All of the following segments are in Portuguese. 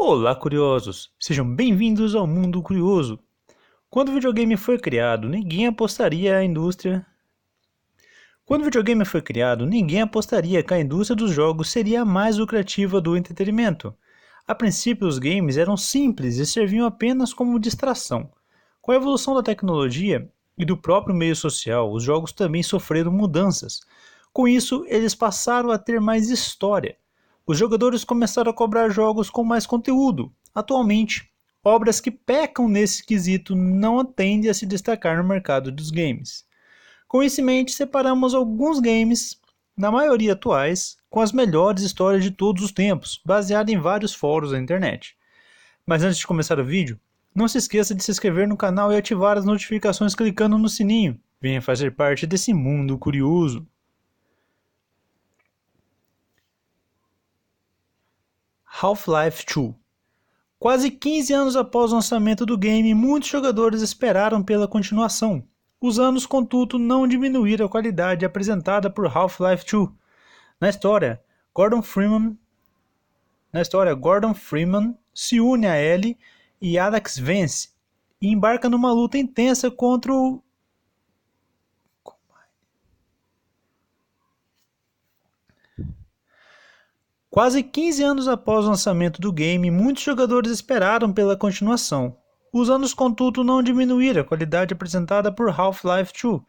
Olá, curiosos! Sejam bem-vindos ao Mundo Curioso. Quando o videogame foi criado, ninguém apostaria a indústria. Quando o videogame foi criado, ninguém apostaria que a indústria dos jogos seria a mais lucrativa do entretenimento. A princípio, os games eram simples e serviam apenas como distração. Com a evolução da tecnologia e do próprio meio social, os jogos também sofreram mudanças. Com isso, eles passaram a ter mais história. Os jogadores começaram a cobrar jogos com mais conteúdo. Atualmente, obras que pecam nesse quesito não tendem a se destacar no mercado dos games. Com isso em mente, separamos alguns games, na maioria atuais, com as melhores histórias de todos os tempos, baseado em vários fóruns da internet. Mas antes de começar o vídeo, não se esqueça de se inscrever no canal e ativar as notificações clicando no sininho. Venha fazer parte desse mundo curioso. Half-Life 2. Quase 15 anos após o lançamento do game, muitos jogadores esperaram pela continuação. Os anos, contudo, não diminuíram a qualidade apresentada por Half-Life 2. Na história, Gordon Freeman se une a Ellie e Alex Vance e embarca numa luta intensa contra o Quase 15 anos após o lançamento do game, muitos jogadores esperaram pela continuação. Os anos, contudo, não diminuíram a qualidade apresentada por Half-Life 2.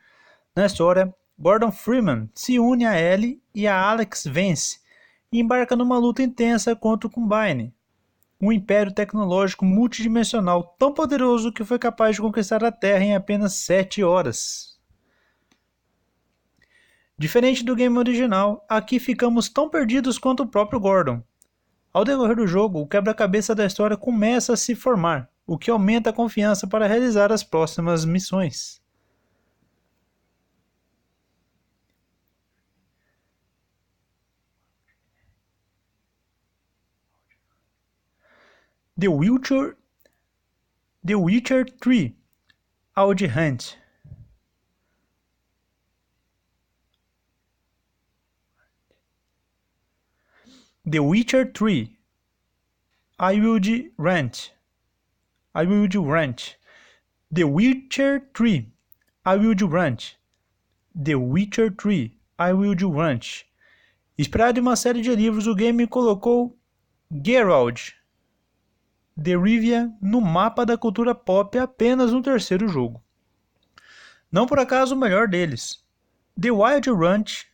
Na história, Gordon Freeman se une a Ellie e a Alex Vance e embarca numa luta intensa contra o Combine, um império tecnológico multidimensional tão poderoso que foi capaz de conquistar a Terra em apenas 7 horas. Diferente do game original, aqui ficamos tão perdidos quanto o próprio Gordon. Ao decorrer do jogo, o quebra-cabeça da história começa a se formar, o que aumenta a confiança para realizar as próximas missões. The Witcher 3 Wild Hunt. The Witcher 3 Wild Hunt. The Witcher 3 Wild Hunt. The Witcher 3 Wild Hunt. Inspirado em uma série de livros, o game colocou Geralt de Rivia no mapa da cultura pop apenas no terceiro jogo. Não por acaso o melhor deles. The Wild Hunt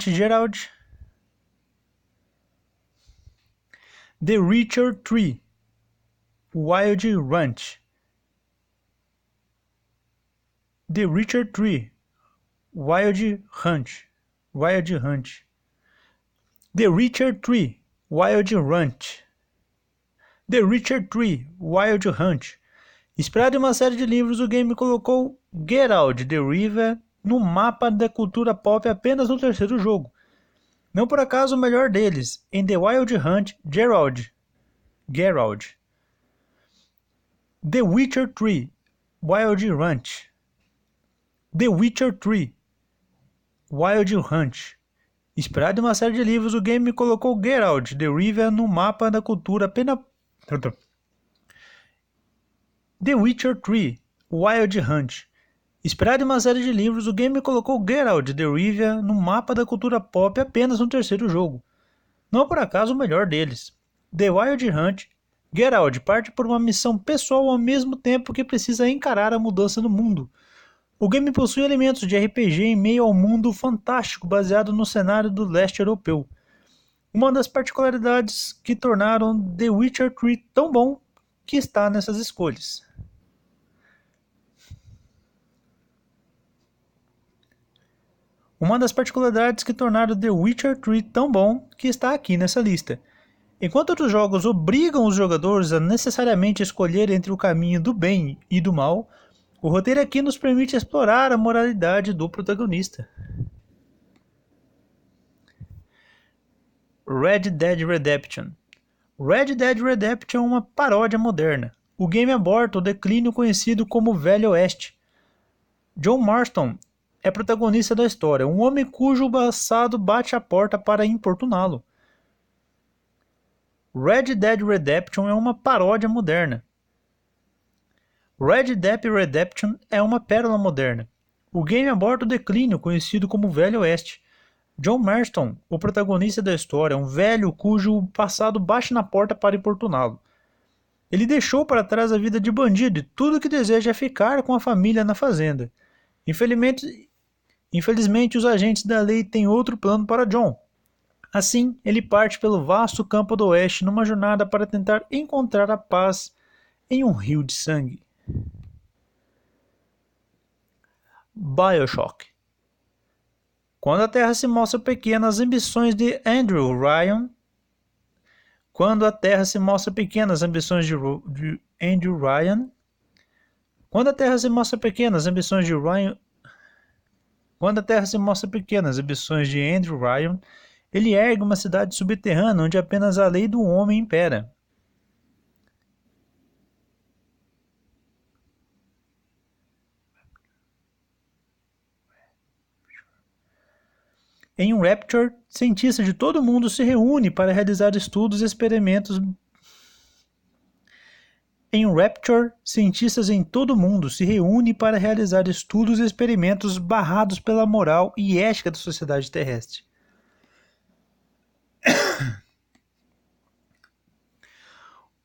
Geralt. The Witcher 3 Wild Hunt. The Witcher 3 Wild Hunt. The Witcher 3 Wild Hunt. The Witcher 3 Wild Hunt. Inspirado em uma série de livros, o game colocou Geralt de Rivia no mapa da cultura pop apenas no terceiro jogo. Não por acaso o melhor deles, em The Wild Hunt, Geralt. The Witcher 3 Wild Hunt. The Witcher 3 Wild Hunt. Inspirado em uma série de livros, o game colocou Geralt de Rivia no mapa da cultura apenas... The Witcher 3 Wild Hunt. Inspirado em uma série de livros, o game colocou Geralt de Rivia no mapa da cultura pop apenas no terceiro jogo. Não por acaso o melhor deles. The Wild Hunt, Geralt parte por uma missão pessoal ao mesmo tempo que precisa encarar a mudança no mundo. O game possui elementos de RPG em meio ao mundo fantástico baseado no cenário do leste europeu. Uma das particularidades que tornaram The Witcher 3 tão bom que está nessas escolhas. Uma das particularidades que tornaram The Witcher 3 tão bom que está aqui nessa lista. Enquanto outros jogos obrigam os jogadores a necessariamente escolher entre o caminho do bem e do mal, o roteiro aqui nos permite explorar a moralidade do protagonista. Red Dead Redemption. Red Dead Redemption é uma paródia moderna. O game aborda o declínio conhecido como Velho Oeste. John Marston é protagonista da história, um homem cujo passado bate à porta para importuná-lo. Red Dead Redemption é uma paródia moderna. Red Dead Redemption é uma pérola moderna. O game aborda o declínio conhecido como Velho Oeste. John Marston, o protagonista da história, é um velho cujo passado bate na porta para importuná-lo. Ele deixou para trás a vida de bandido e tudo o que deseja é ficar com a família na fazenda. Infelizmente, os agentes da lei têm outro plano para John. Assim, ele parte pelo vasto campo do oeste numa jornada para tentar encontrar a paz em um rio de sangue. BioShock. Quando a Terra se mostra pequena, as ambições de Andrew Ryan. Quando a Terra se mostra pequena, as ambições de Andrew Ryan. Quando a Terra se mostra pequena, as ambições de Ryan. Quando a Terra se mostra pequena, as ambições de Andrew Ryan, ele ergue uma cidade subterrânea onde apenas a lei do homem impera. Em um Rapture, cientistas de todo o mundo se reúnem para realizar estudos e experimentos. Em um Rapture, cientistas em todo o mundo se reúnem para realizar estudos e experimentos barrados pela moral e ética da sociedade terrestre.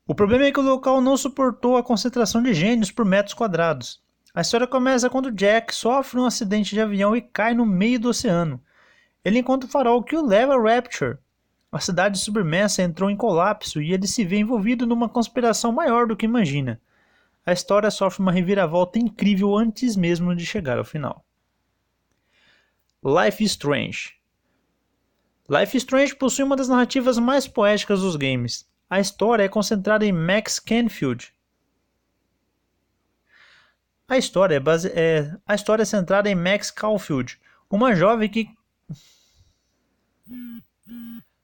O problema é que o local não suportou a concentração de gênios por metros quadrados. A história começa quando Jack sofre um acidente de avião e cai no meio do oceano. Ele encontra o farol que o leva a Rapture. A cidade submersa entrou em colapso e ele se vê envolvido numa conspiração maior do que imagina. A história sofre uma reviravolta incrível antes mesmo de chegar ao final. Life is Strange. Life is Strange possui uma das narrativas mais poéticas dos games. A história é concentrada em Max Canfield. A história é centrada em Max Caulfield, uma jovem que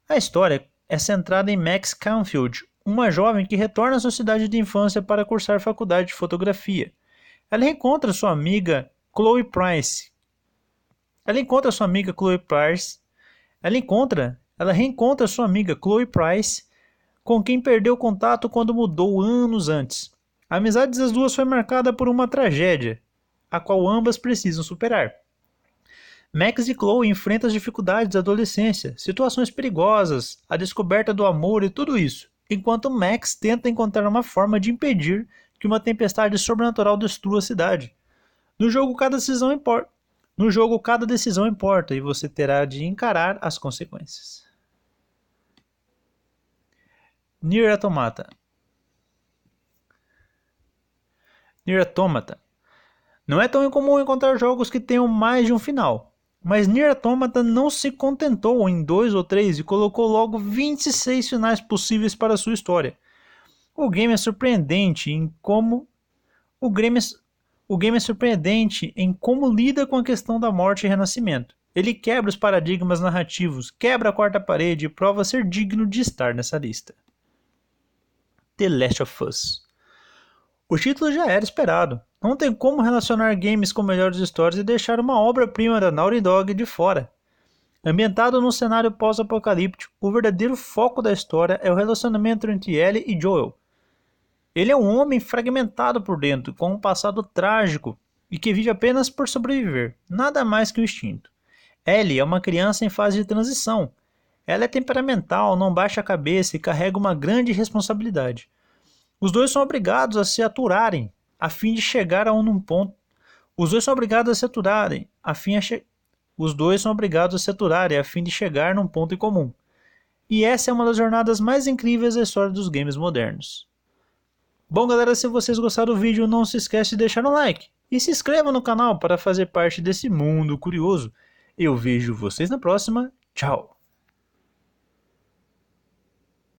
A história é centrada em Max Canfield, uma jovem que retorna à sua cidade de infância para cursar faculdade de fotografia. Ela reencontra sua amiga Chloe Price. Ela reencontra sua amiga Chloe Price, com quem perdeu contato quando mudou anos antes. A amizade das duas foi marcada por uma tragédia, a qual ambas precisam superar. Max e Chloe enfrentam as dificuldades da adolescência, situações perigosas, a descoberta do amor e tudo isso, enquanto Max tenta encontrar uma forma de impedir que uma tempestade sobrenatural destrua a cidade. No jogo, cada decisão importa e você terá de encarar as consequências. Nier Automata. Não é tão incomum encontrar jogos que tenham mais de um final. Mas Nier Automata não se contentou em 2 ou 3 e colocou logo 26 finais possíveis para sua história. O game é surpreendente em como lida com a questão da morte e renascimento. Ele quebra os paradigmas narrativos, quebra a quarta parede e prova ser digno de estar nessa lista. The Last of Us. O título já era esperado. Não tem como relacionar games com melhores histórias e deixar uma obra-prima da Naughty Dog de fora. Ambientado num cenário pós-apocalíptico, o verdadeiro foco da história é o relacionamento entre Ellie e Joel. Ele é um homem fragmentado por dentro, com um passado trágico e que vive apenas por sobreviver, nada mais que o instinto. Ellie é uma criança em fase de transição. Ela é temperamental, não baixa a cabeça e carrega uma grande responsabilidade. Os dois são obrigados a se aturarem a fim de chegar num ponto em comum. E essa é uma das jornadas mais incríveis da história dos games modernos. Bom, galera, se vocês gostaram do vídeo, não se esquece de deixar um like e se inscreva no canal para fazer parte desse mundo curioso. Eu vejo vocês na próxima. Tchau!